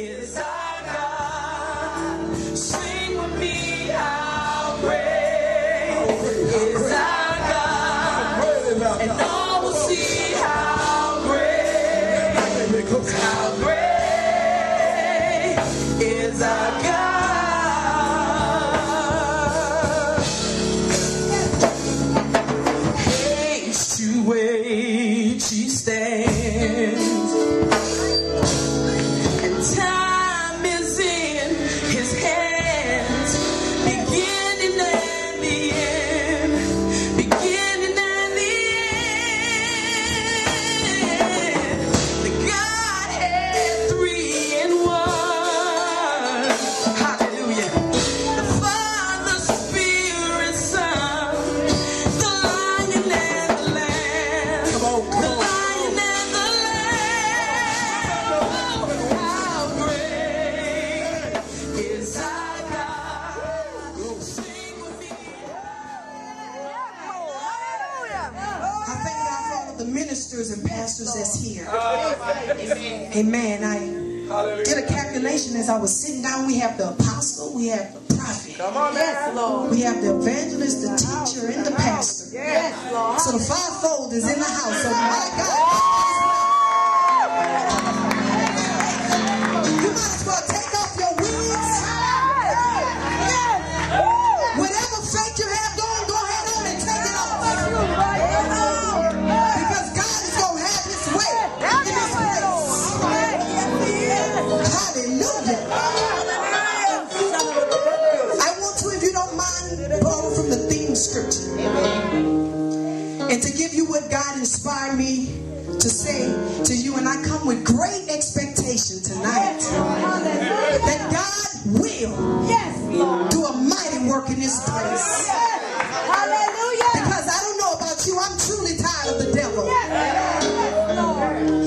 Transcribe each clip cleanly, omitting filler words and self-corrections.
is our God. Sing with me, how great is our God. And all will see how great is our God. Haste to wait, she stands. Time is in his hands, beginning and the end, beginning and the end. The Godhead, 3 in 1. Hallelujah. The Father, Spirit, Son, the Lion and the Lamb. Come on, come on. The Lion and the ministers and pastors that's here. Amen. I did a calculation as I was sitting down. We have the apostle, we have the prophet. Come on, yes, Lord. We have the evangelist, the teacher, and the pastor. Yes, Lord. So the fivefold is in the house. So my God, you might as well take off your wings. Whatever faith you have, go ahead on and take it off. Because God is going to have his way in this place. Hallelujah. I want to, if you don't mind, borrow from the theme scripture. And to give you what God inspired me to say to you. And I come with great expectation tonight that God will do a mighty work in this place. Hallelujah. Because I don't know about you, I'm truly tired of the devil.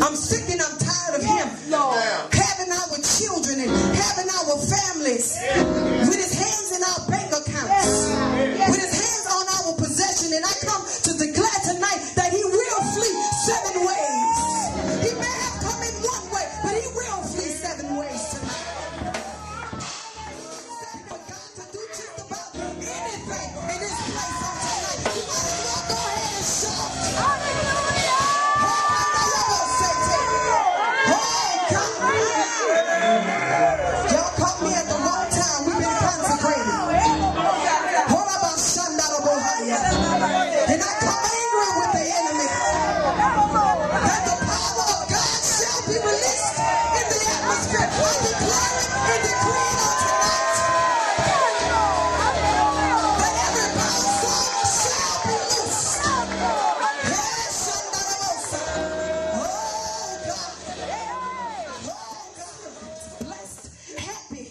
I'm sick and I'm tired of him having our children and having our families with his hands in our bank accounts, with his hands on our possession. And I come to declare tonight that he will flee 7 ways. He may have come in 1 way, but he will flee 7 ways tonight. For God to do just about anything in this place on tonight. You might as well go ahead and shout. Hallelujah! Y'all caught me at the wrong time. We've been consecrated. And I come angry with the enemy that the power of God shall be released in the atmosphere. I declare it and decree it on tonight that every bound soul shall be loosed. Yes, oh God, blessed, happy.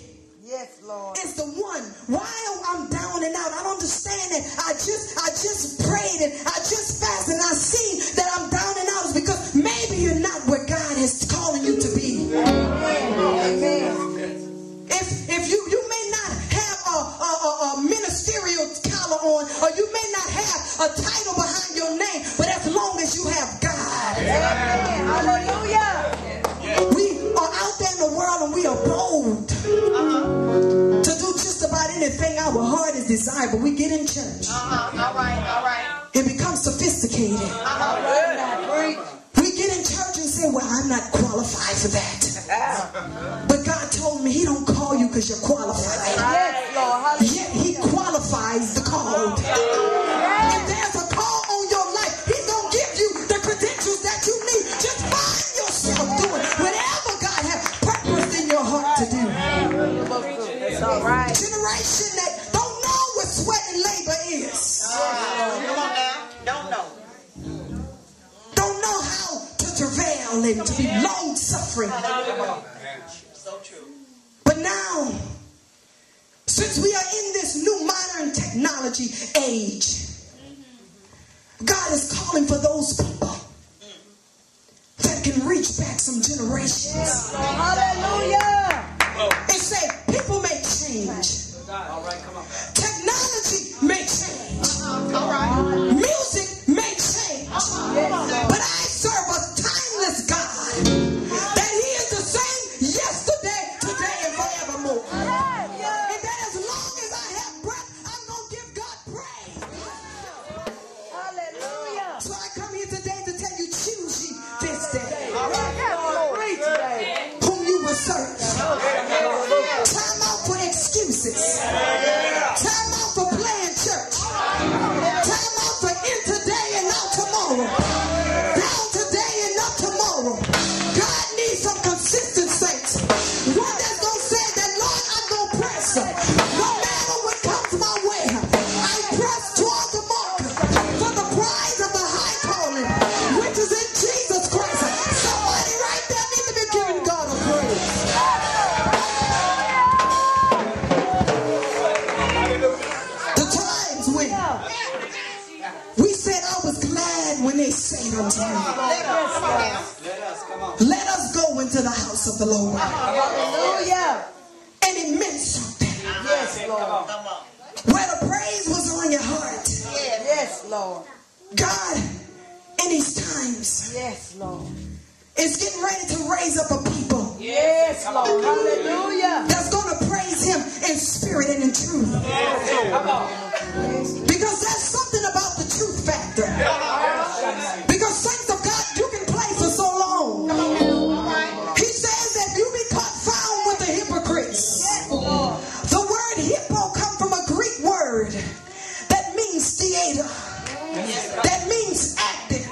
Yes, Lord. Is the one. While I'm down and out, I don't understand it. I just prayed and I just fasted and I see that I'm down and out is because maybe you're not where God is calling you to be. Amen. If you may not have a ministerial collar on, or you may not have a title behind your name, but as long as you have God. Amen. Hallelujah. We are out there in the world and we are bold to do just about anything our heart is desired, but we get in church. All right. It becomes sophisticated. We get in church and say, well, I'm not qualified for that. But God told me he don't call you because you're qualified. Yes, Lord. Yet he qualifies the called. If there's a call on your life, he's going to give you the credentials that you need. Just find yourself doing whatever God has purposed in your heart to do. That's all right. Generation that don't know what sweat and labor is. Come on now. Don't know how to travail and to be long suffering. So true. But now, since we are in this new modern technology age, God is calling for those people that can reach back some generations. Hallelujah. And say, people may change. All right, come on. Technology may change. All right. Music may change. But I serve a timeless God. That he is the same yesterday, when they say unto him, let us go into the house of the Lord. Hallelujah. And it meant something. Yes, Lord. Where the praise was on your heart. Yes, Lord. God, in these times, Yes, Lord. is getting ready to raise up a people Yes, Lord. Hallelujah. that's going to praise him in spirit and in truth. Because there's something about the truth factor. Because saints of God, you can play for so long. He says that you be caught found with the hypocrites. The word hippo come from a Greek word that means theater. That means acting.